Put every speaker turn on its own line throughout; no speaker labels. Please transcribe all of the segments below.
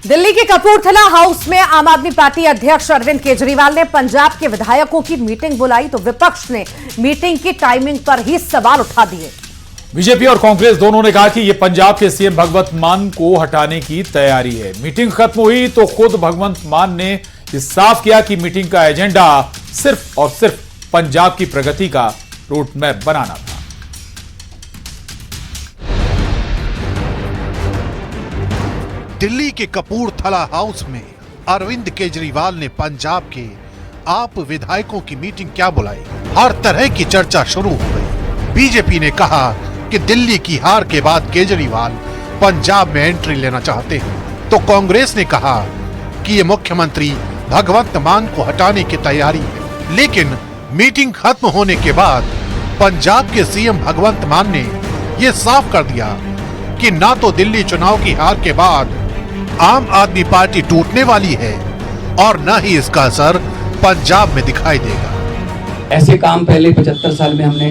दिल्ली के कपूरथला हाउस में आम आदमी पार्टी अध्यक्ष अरविंद केजरीवाल ने पंजाब के विधायकों की मीटिंग बुलाई तो विपक्ष ने मीटिंग की टाइमिंग पर ही सवाल उठा दिए।
बीजेपी और कांग्रेस दोनों ने कहा कि यह पंजाब के सीएम भगवंत मान को हटाने की तैयारी है। मीटिंग खत्म हुई तो खुद भगवंत मान ने यह साफ किया कि मीटिंग का एजेंडा सिर्फ और सिर्फ पंजाब की प्रगति का रोड मैप बनाना था।
दिल्ली के कपूरथला हाउस में अरविंद केजरीवाल ने पंजाब के आप विधायकों की मीटिंग क्या बुलाई। हर तरह की चर्चा शुरू हो गई। बीजेपी ने कहा कि दिल्ली की हार के बाद केजरीवाल पंजाब में एंट्री लेना चाहते हैं, तो कांग्रेस ने कहा कि ये मुख्यमंत्री भगवंत मान को हटाने की तैयारी है। लेकिन मीटिंग खत्म होने के बाद पंजाब के सीएम भगवंत मान ने ये साफ कर दिया कि ना तो दिल्ली चुनाव की हार के बाद आम आदमी पार्टी टूटने वाली है और न ही इसका असर पंजाब में दिखाई देगा।
ऐसे काम पहले 75 साल में हमने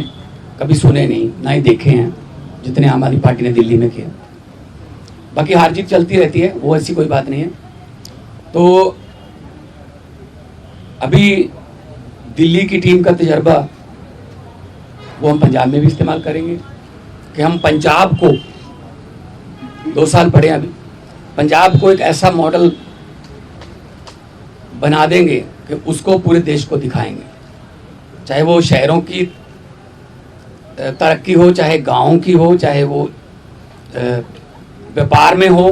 कभी सुने नहीं, ना ही देखे हैं जितने आम आदमी पार्टी ने दिल्ली में किया। बाकी हार जीत चलती रहती है, वो ऐसी कोई बात नहीं है। तो अभी दिल्ली की टीम का तजर्बा वो हम पंजाब में भी इस्तेमाल करेंगे कि हम पंजाब को 2 साल पढ़े, अभी पंजाब को एक ऐसा मॉडल बना देंगे कि उसको पूरे देश को दिखाएंगे, चाहे वो शहरों की तरक्की हो, चाहे गांवों की हो, चाहे वो व्यापार में हो।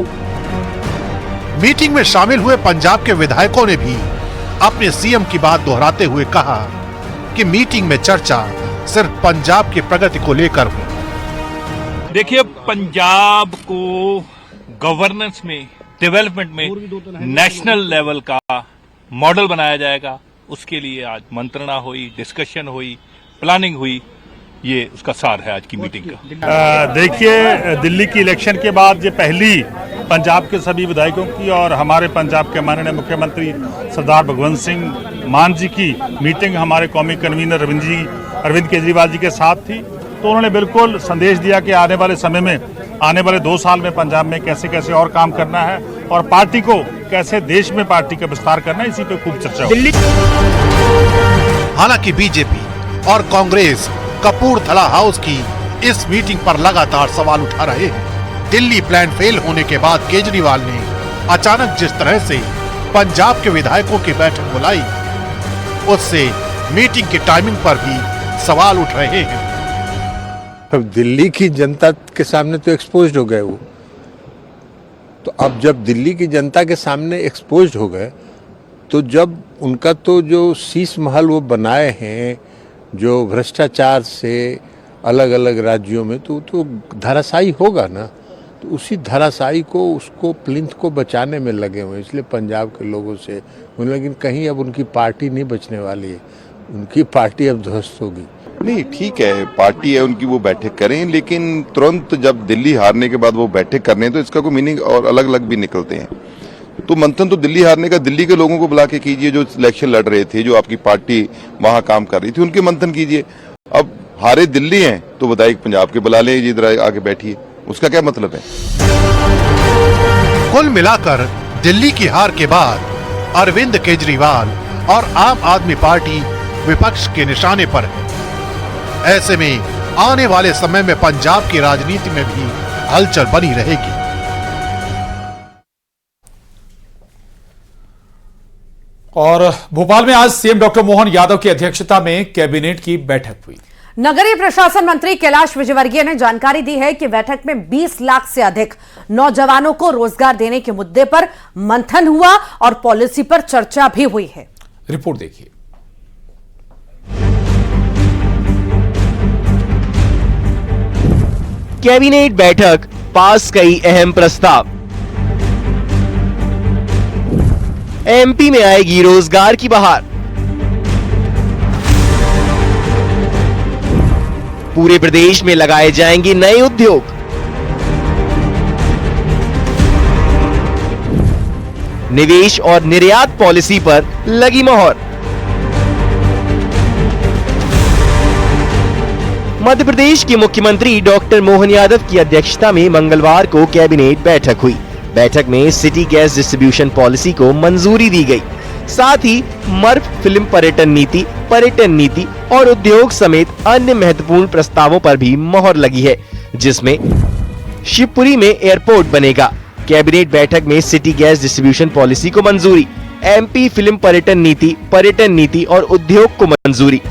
मीटिंग में शामिल हुए पंजाब के विधायकों ने भी अपने सीएम की बात दोहराते हुए कहा कि मीटिंग में चर्चा सिर्फ पंजाब की प्रगति को लेकर हुई।
देखिए, पंजाब को गवर्नेंस में, डेवलपमेंट में नेशनल लेवल का मॉडल बनाया जाएगा। उसके लिए आज मंत्रणा हुई, डिस्कशन हुई, प्लानिंग हुई। ये उसका सार है आज की मीटिंग का।
देखिए, दिल्ली की इलेक्शन के बाद ये पहली पंजाब के सभी विधायकों की और हमारे पंजाब के माननीय मुख्यमंत्री सरदार भगवंत सिंह मान जी की मीटिंग हमारे कौमी कन्वीनर अरविंद केजरीवाल जी के साथ थी। तो उन्होंने बिल्कुल संदेश दिया कि आने वाले समय में, आने वाले 2 साल में पंजाब में कैसे कैसे और काम करना है और पार्टी को कैसे देश में पार्टी का विस्तार करना है, इसी पे खूब चर्चा हुई।
हालांकि बीजेपी और कांग्रेस कपूरथला हाउस की इस मीटिंग पर लगातार सवाल उठा रहे हैं। दिल्ली प्लान फेल होने के बाद केजरीवाल ने अचानक जिस तरह से पंजाब के विधायकों की बैठक बुलाई, उससे मीटिंग की टाइमिंग पर भी सवाल उठ रहे हैं।
अब दिल्ली की जनता के सामने तो एक्सपोज्ड हो गए वो, तो अब जब दिल्ली की जनता के सामने एक्सपोज्ड हो गए तो जब उनका तो जो शीश महल वो बनाए हैं जो भ्रष्टाचार से अलग अलग राज्यों में, तो धराशायी होगा ना। तो उसी धराशायी को, उसको प्लिंथ को बचाने में लगे हुए, इसलिए पंजाब के लोगों से। लेकिन कहीं अब उनकी पार्टी नहीं बचने वाली है, उनकी पार्टी अब ध्वस्त होगी।
नहीं, ठीक है, पार्टी है उनकी, वो बैठक करें, लेकिन तुरंत जब दिल्ली हारने के बाद वो बैठक करने तो इसका कोई मीनिंग और अलग अलग भी निकलते हैं। तो मंथन तो दिल्ली हारने का दिल्ली के लोगों को बुला के कीजिए, जो इलेक्शन लड़ रहे थे, जो आपकी पार्टी वहां काम कर रही थी, उनके मंथन कीजिए। अब हारे दिल्ली हैं तो बताइए पंजाब के बुला लें, इधर आके बैठिए, उसका क्या मतलब है।
कुल मिलाकर दिल्ली की हार के बाद अरविंद केजरीवाल और आम आदमी पार्टी विपक्ष के निशाने पर है। ऐसे में आने वाले समय में पंजाब की राजनीति में भी हलचल बनी रहेगी।
और भोपाल में आज सीएम डॉक्टर मोहन यादव की अध्यक्षता में कैबिनेट की बैठक हुई।
नगरीय प्रशासन मंत्री कैलाश विजयवर्गीय ने जानकारी दी है कि बैठक में 20 लाख से अधिक नौजवानों को रोजगार देने के मुद्दे पर मंथन हुआ और पॉलिसी पर चर्चा भी हुई है।
रिपोर्ट देखिए।
कैबिनेट बैठक, पास कई अहम प्रस्ताव। एमपी में आएगी रोजगार की बहार। पूरे प्रदेश में लगाए जाएंगे नए उद्योग। निवेश और निर्यात पॉलिसी पर लगी मोहर। मध्य प्रदेश के मुख्यमंत्री डॉक्टर मोहन यादव की अध्यक्षता में मंगलवार को कैबिनेट बैठक हुई। बैठक में सिटी गैस डिस्ट्रीब्यूशन पॉलिसी को मंजूरी दी गई। साथ ही मर्फ फिल्म पर्यटन नीति और उद्योग समेत अन्य महत्वपूर्ण प्रस्तावों पर भी मोहर लगी है, जिसमें शिवपुरी में एयरपोर्ट बनेगा। कैबिनेट बैठक में सिटी गैस डिस्ट्रीब्यूशन पॉलिसी को मंजूरी, एमपी फिल्म पर्यटन नीति और उद्योग को मंजूरी,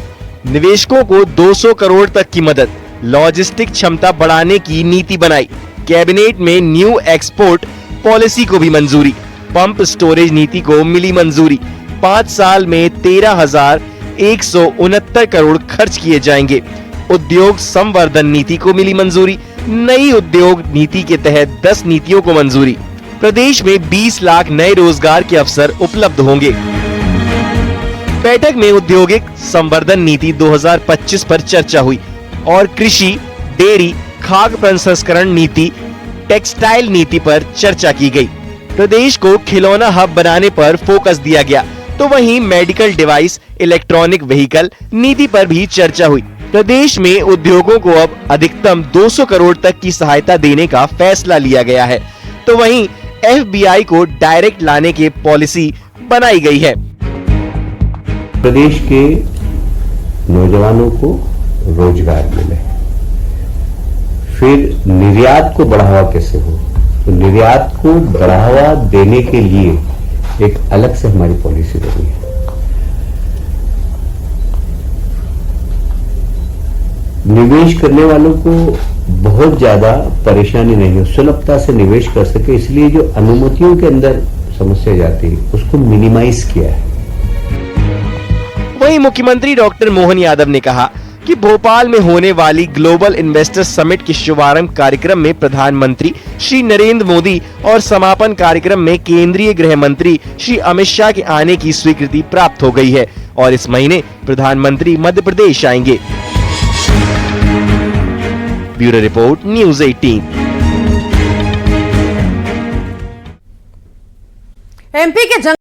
निवेशकों को 200 करोड़ तक की मदद, लॉजिस्टिक क्षमता बढ़ाने की नीति बनाई। कैबिनेट में न्यू एक्सपोर्ट पॉलिसी को भी मंजूरी, पंप स्टोरेज नीति को मिली मंजूरी। 5 साल में 13,169 करोड़ खर्च किए जाएंगे। उद्योग संवर्धन नीति को मिली मंजूरी। नई उद्योग नीति के तहत 10 नीतियों को मंजूरी। प्रदेश में 20 लाख नए रोजगार के अवसर उपलब्ध होंगे। बैठक में औद्योगिक संवर्धन नीति 2025 पर चर्चा हुई और कृषि, डेयरी, खाद्य प्रसंस्करण नीति, टेक्सटाइल नीति पर चर्चा की गई। प्रदेश को खिलौना हब बनाने पर फोकस दिया गया, तो वहीं मेडिकल डिवाइस, इलेक्ट्रॉनिक व्हीकल नीति पर भी चर्चा हुई। प्रदेश में उद्योगों को अब अधिकतम 200 करोड़ तक की सहायता देने का फैसला लिया गया है, तो वहीं एफबीआई को डायरेक्ट लाने की पॉलिसी बनाई गई है।
प्रदेश के नौजवानों को रोजगार मिले, फिर निर्यात को बढ़ावा कैसे हो, तो निर्यात को बढ़ावा देने के लिए एक अलग से हमारी पॉलिसी बनी है। निवेश करने वालों को बहुत ज्यादा परेशानी नहीं हो, सुलभता से निवेश कर सके, इसलिए जो अनुमतियों के अंदर समस्या जाती है उसको मिनिमाइज किया है।
वहीं मुख्यमंत्री डॉक्टर मोहन यादव ने कहा कि भोपाल में होने वाली ग्लोबल इन्वेस्टर्स समिट के शुभारंभ कार्यक्रम में प्रधानमंत्री श्री नरेंद्र मोदी और समापन कार्यक्रम में केंद्रीय गृह मंत्री श्री अमित शाह के आने की स्वीकृति प्राप्त हो गई है और इस महीने प्रधानमंत्री मध्य प्रदेश आएंगे। Bureau report, news 18।
एमपी के